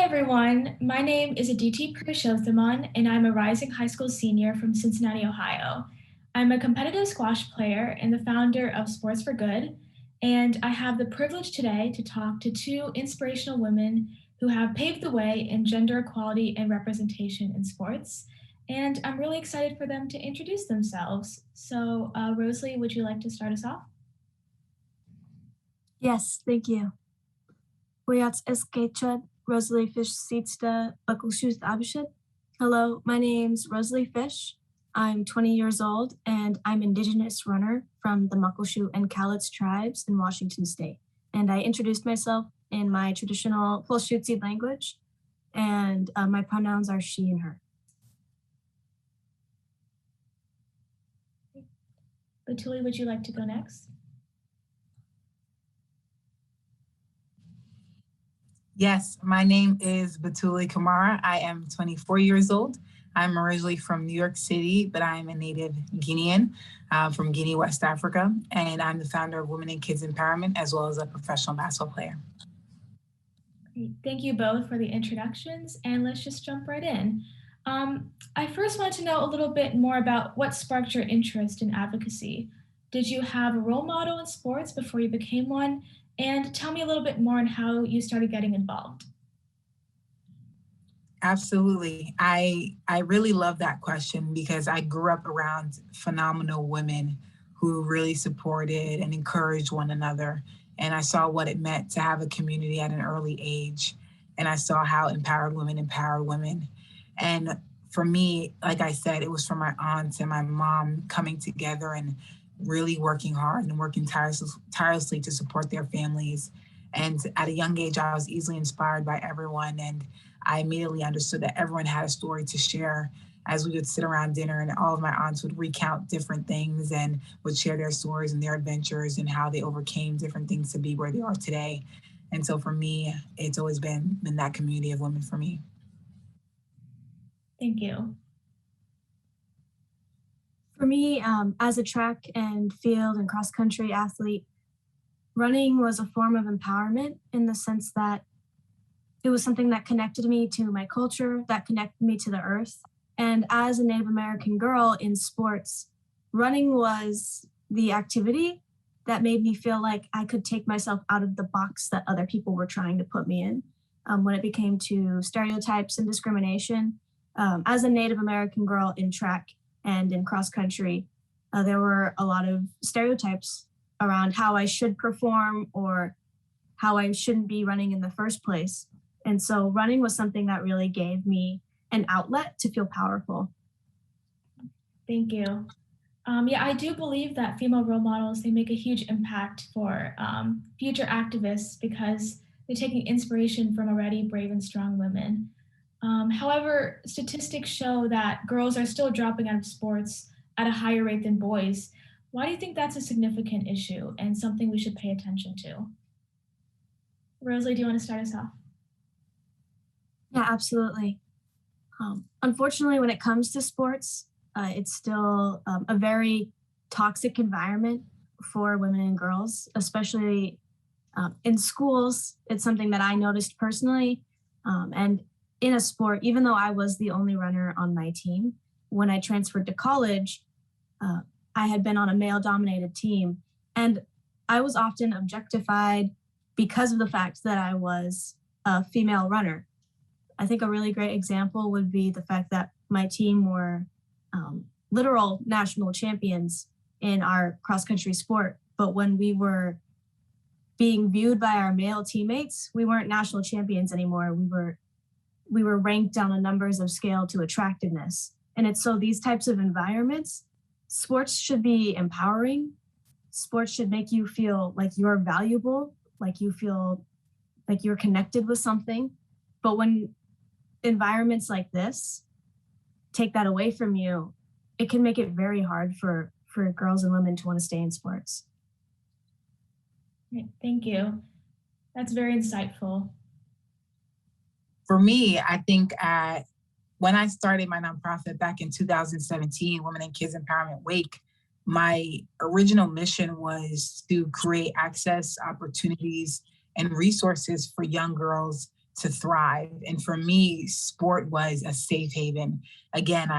everyone. My name is Aditi Purushothaman, and I'm a rising high school senior from Cincinnati, Ohio. I'm a competitive squash player and the founder of Sports for Good, and I have the privilege today to talk to two inspirational women who have paved the way in gender equality and representation in sports. And I'm really excited for them to introduce themselves. So, Rosalie, would you like to start us off? Yes, thank you. Buyat Eskechad, Rosalie Fish Seatsta Bakulshus Abishad. Hello, my name's Rosalie Fish. I'm 20 years old and I'm Indigenous runner from the Muckleshoot and Cowlitz tribes in Washington State. And I introduced myself in my traditional Pulshutsi language, and my pronouns are she and her. Batouly, would you like to go next? Yes, my name is Batouly Camara. I am 24 years old. I'm originally from New York City, but I am a native Guinean from Guinea, West Africa, and I'm the founder of Women and Kids Empowerment, as well as a professional basketball player. Great. Thank you both for the introductions, and let's just jump right in. I first want to know a little bit more about what sparked your interest in advocacy. Did you have a role model in sports before you became one? And tell me a little bit more on how you started getting involved. Absolutely. I really love that question because I grew up around phenomenal women who really supported and encouraged one another. And I saw what it meant to have a community at an early age. And I saw how empowered women empower women. And for me, like I said, it was from my aunts and my mom coming together and really working hard and working tirelessly to support their families. And at a young age, I was easily inspired by everyone. And I immediately understood that everyone had a story to share as we would sit around dinner, and all of my aunts would recount different things and would share their stories and their adventures and how they overcame different things to be where they are today. And so for me, it's always been that community of women for me. Thank you. For me, as a track and field and cross-country athlete, running was a form of empowerment in the sense that it was something that connected me to my culture, that connected me to the earth. And as a Native American girl in sports, running was the activity that made me feel like I could take myself out of the box that other people were trying to put me in. When it came to stereotypes and discrimination, as a Native American girl in track and in cross country, there were a lot of stereotypes around how I should perform or how I shouldn't be running in the first place. And so running was something that really gave me an outlet to feel powerful. Thank you. Yeah, I do believe that female role models, they make a huge impact for future activists because they're taking inspiration from already brave and strong women. However, statistics show that girls are still dropping out of sports at a higher rate than boys. Why do you think that's a significant issue and something we should pay attention to? Rosalie, do you want to start us off? Yeah, absolutely. Unfortunately, when it comes to sports, it's still a very toxic environment for women and girls, especially in schools. It's something that I noticed personally. And in a sport, even though I was the only runner on my team, when I transferred to college, I had been on a male-dominated team. And I was often objectified because of the fact that I was a female runner. I think a really great example would be the fact that my team were literal national champions in our cross-country sport. But when we were being viewed by our male teammates, we weren't national champions anymore. We were ranked on a numbers of scale to attractiveness. And it's so these types of environments, sports should be empowering. Sports should make you feel like you're valuable, like you feel like you're connected with something. But when environments like this take that away from you, it can make it very hard for girls and women to want to stay in sports. Great, thank you. That's very insightful. For me, I think when I started my nonprofit back in 2017, Women and Kids Empowerment Wake, my original mission was to create access, opportunities, and resources for young girls to thrive. And for me, sport was a safe haven. Again,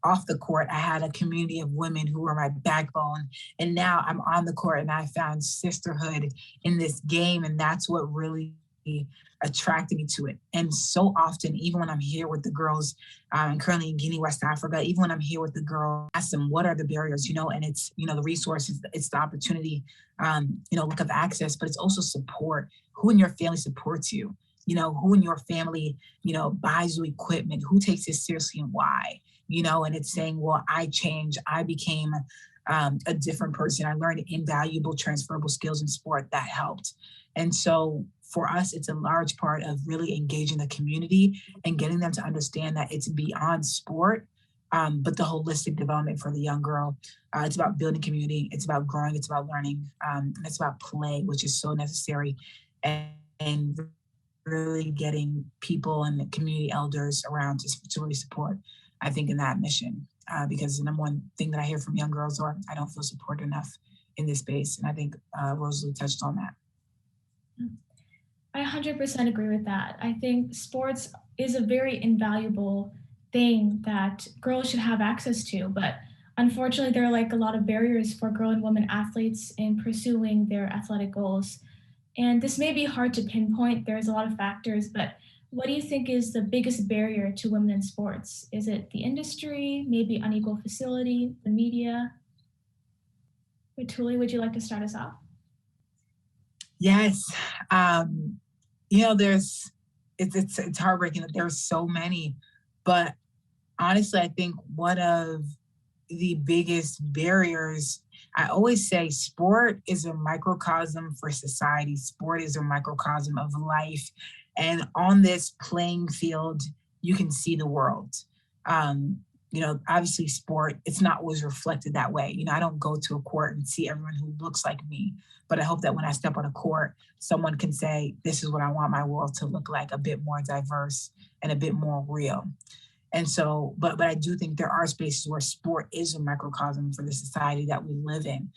off the court, I had a community of women who were my backbone. And now I'm on the court and I found sisterhood in this game. And that's what really attracted me to it. And so often, even when I'm here with the girls, I'm currently in Guinea, West Africa, even when I'm here with the girls, I ask them, what are the barriers, and it's, the resources, it's the opportunity, lack of access, but it's also support. Who in your family supports you? Who in your family, buys you equipment? Who takes it seriously and why? And it's saying, well, I changed. I became a different person. I learned invaluable transferable skills in sport that helped. And so for us, it's a large part of really engaging the community and getting them to understand that it's beyond sport, but the holistic development for the young girl. It's about building community. It's about growing. It's about learning. And it's about play, which is so necessary. And really getting people and the community elders around to really support, I think, in that mission. Because the number one thing that I hear from young girls are, I don't feel supported enough in this space. And I think Rosalie touched on that. I 100% agree with that. I think sports is a very invaluable thing that girls should have access to, but unfortunately, there are a lot of barriers for girl and women athletes in pursuing their athletic goals. And this may be hard to pinpoint. There's a lot of factors, but what do you think is the biggest barrier to women in sports? Is it the industry, maybe unequal facility, the media? Batouly, would you like to start us off? Yes. It's heartbreaking that there's so many, but honestly, I think one of the biggest barriers, I always say sport is a microcosm for society. Sport is a microcosm of life. And on this playing field, you can see the world. Obviously sport, it's not always reflected that way. I don't go to a court and see everyone who looks like me, but I hope that when I step on a court, someone can say, this is what I want my world to look like, a bit more diverse and a bit more real. And so, but I do think there are spaces where sport is a microcosm for the society that we live in.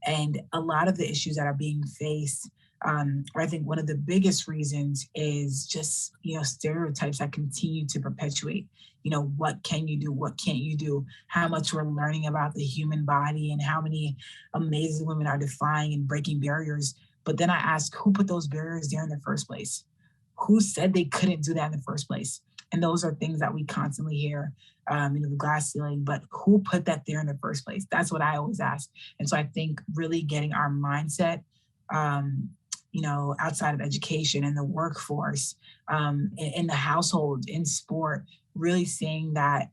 And a lot of the issues that are being faced, I think one of the biggest reasons is just, stereotypes that continue to perpetuate, what can you do? What can't you do? How much we're learning about the human body and how many amazing women are defying and breaking barriers. But then I ask, who put those barriers there in the first place? Who said they couldn't do that in the first place? And those are things that we constantly hear, the glass ceiling, but who put that there in the first place? That's what I always ask. And so I think really getting our mindset, outside of education and the workforce, in the household, in sport, really seeing that,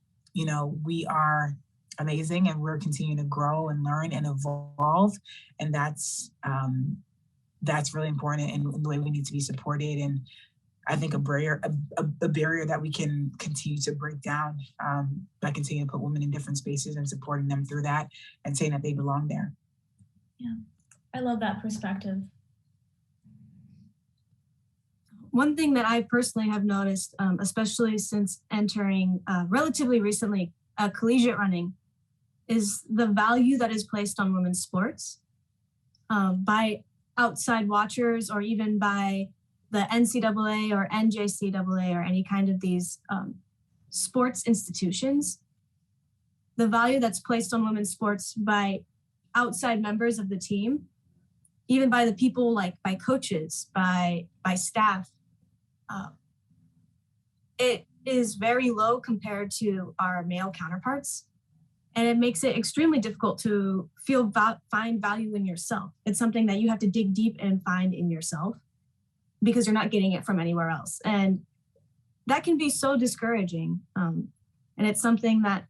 we are amazing and we're continuing to grow and learn and evolve. And that's really important and the way we need to be supported. And I think a barrier that we can continue to break down by continuing to put women in different spaces and supporting them through that and saying that they belong there. Yeah, I love that perspective. One thing that I personally have noticed, especially since entering relatively recently collegiate running, is the value that is placed on women's sports by outside watchers or even by the NCAA or NJCAA or any kind of these sports institutions. The value that's placed on women's sports by outside members of the team, even by the people by coaches, by staff, it is very low compared to our male counterparts. And it makes it extremely difficult to find value in yourself. It's something that you have to dig deep and find in yourself because you're not getting it from anywhere else. And that can be so discouraging. And it's something that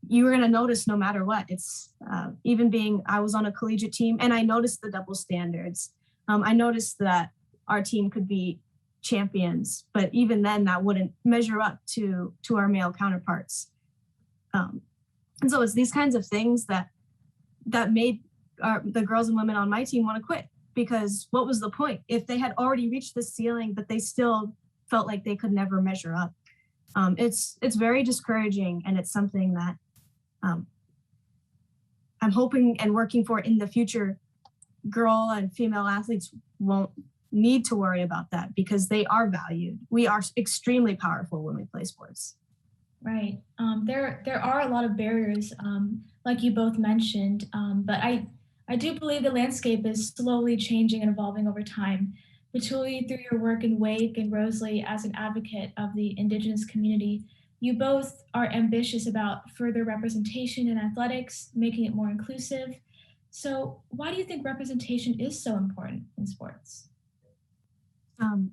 you're going to notice no matter what. It's I was on a collegiate team and I noticed the double standards. I noticed that our team could be champions, but even then that wouldn't measure up to our male counterparts. And so it's these kinds of things that made the girls and women on my team want to quit, because what was the point if they had already reached the ceiling, but they still felt like they could never measure up? It's very discouraging, and it's something that I'm hoping and working for in the future. Girl and female athletes won't need to worry about that because they are valued. We are extremely powerful when we play sports. Right. There are a lot of barriers, like you both mentioned, but I do believe the landscape is slowly changing and evolving over time. Batouly, through your work in Wake and Rosalie as an advocate of the Indigenous community, you both are ambitious about further representation in athletics, making it more inclusive. So, why do you think representation is so important in sports?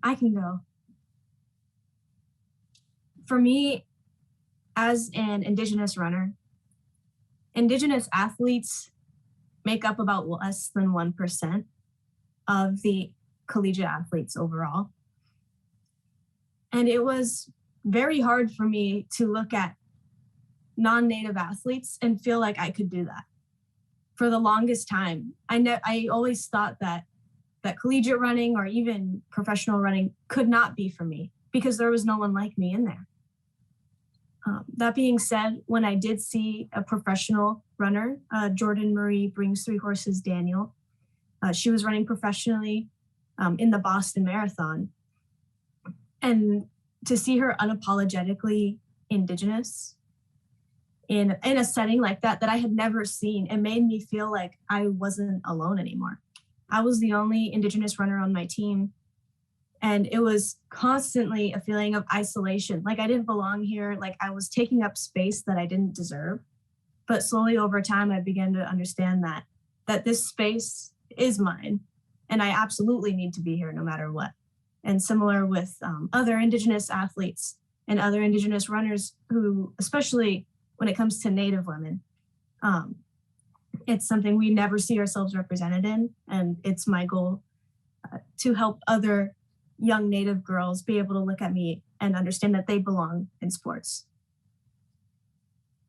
I can go. For me, as an Indigenous runner, Indigenous athletes make up about less than 1% of the collegiate athletes overall. And it was very hard for me to look at non-native athletes and feel like I could do that. For the longest time, I always thought that collegiate running or even professional running could not be for me because there was no one like me in there. That being said, when I did see a professional runner, Jordan Marie Brings Three Horses Daniel, she was running professionally in the Boston Marathon. And to see her unapologetically Indigenous in a setting like that I had never seen, it made me feel like I wasn't alone anymore. I was the only Indigenous runner on my team. And it was constantly a feeling of isolation. Like I didn't belong here. Like I was taking up space that I didn't deserve. But slowly over time, I began to understand that this space is mine. And I absolutely need to be here no matter what. And similar with other Indigenous athletes and other Indigenous runners who, especially when it comes to Native women, it's something we never see ourselves represented in. And it's my goal to help other young Native girls be able to look at me and understand that they belong in sports.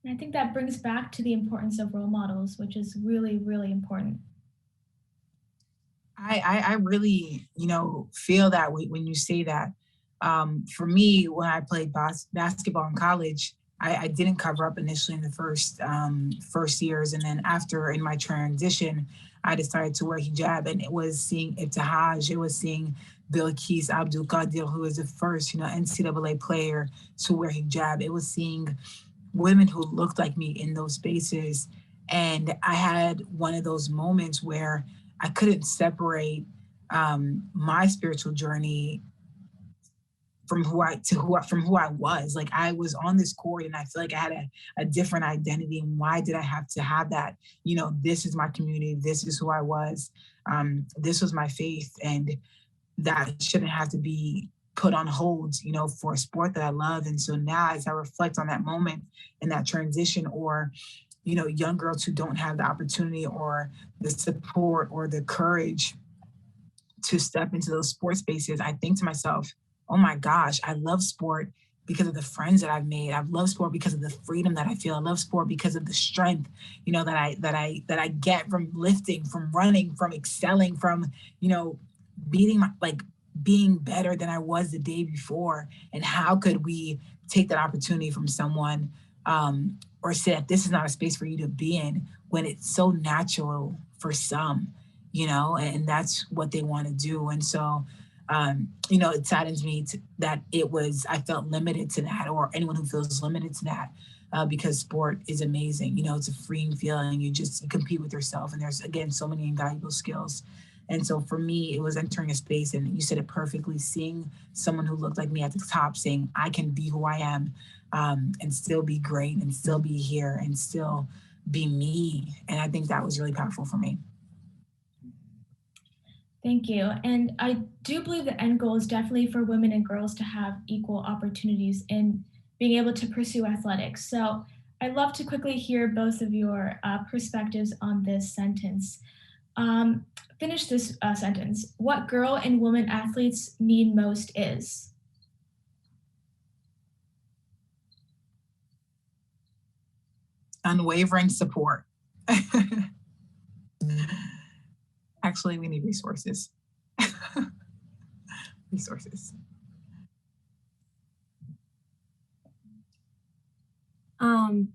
And I think that brings back to the importance of role models, which is really, really important. I really, feel that when you say that. For me, when I played basketball in college, I didn't cover up initially in the first years, and then after in my transition, I decided to wear hijab, and it was seeing Ibtihaj, it was seeing Bilkis Abdul Qadir, who was the first, NCAA player to wear hijab. It was seeing women who looked like me in those spaces, and I had one of those moments where I couldn't separate my spiritual journey from who I was. Like I was on this court and I feel like I had a different identity. And why did I have to have that? This is my community. This is who I was. This was my faith. And that shouldn't have to be put on hold, for a sport that I love. And so now as I reflect on that moment and that transition, or, young girls who don't have the opportunity or the support or the courage to step into those sports spaces, I think to myself, oh my gosh, I love sport because of the friends that I've made. I love sport because of the freedom that I feel. I love sport because of the strength, that I get from lifting, from running, from excelling, from, being better than I was the day before. And how could we take that opportunity from someone, or say that this is not a space for you to be in when it's so natural for some, and that's what they want to do. And so, it saddens me that I felt limited to that, or anyone who feels limited to that, because sport is amazing. It's a freeing feeling. You compete with yourself, and there's, again, so many invaluable skills. And so for me, it was entering a space, and you said it perfectly, seeing someone who looked like me at the top saying, I can be who I am, and still be great, and still be here, and still be me. And I think that was really powerful for me. Thank you. And I do believe the end goal is definitely for women and girls to have equal opportunities in being able to pursue athletics. So I'd love to quickly hear both of your perspectives on this sentence. Finish this sentence. What girl and woman athletes need most is? Unwavering support. Actually, we need resources. Resources. I'm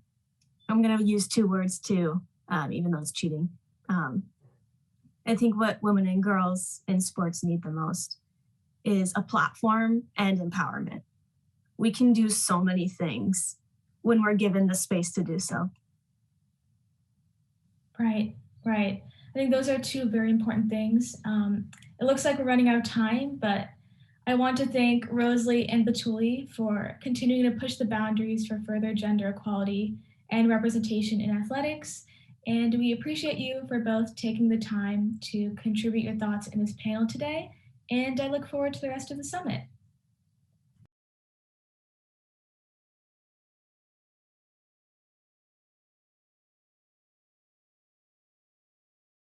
going to use two words too, even though it's cheating. I think what women and girls in sports need the most is a platform and empowerment. We can do so many things when we're given the space to do so. Right, right. I think those are two very important things. It looks like we're running out of time, but I want to thank Rosalie and Batouly for continuing to push the boundaries for further gender equality and representation in athletics. And we appreciate you for both taking the time to contribute your thoughts in this panel today. And I look forward to the rest of the summit.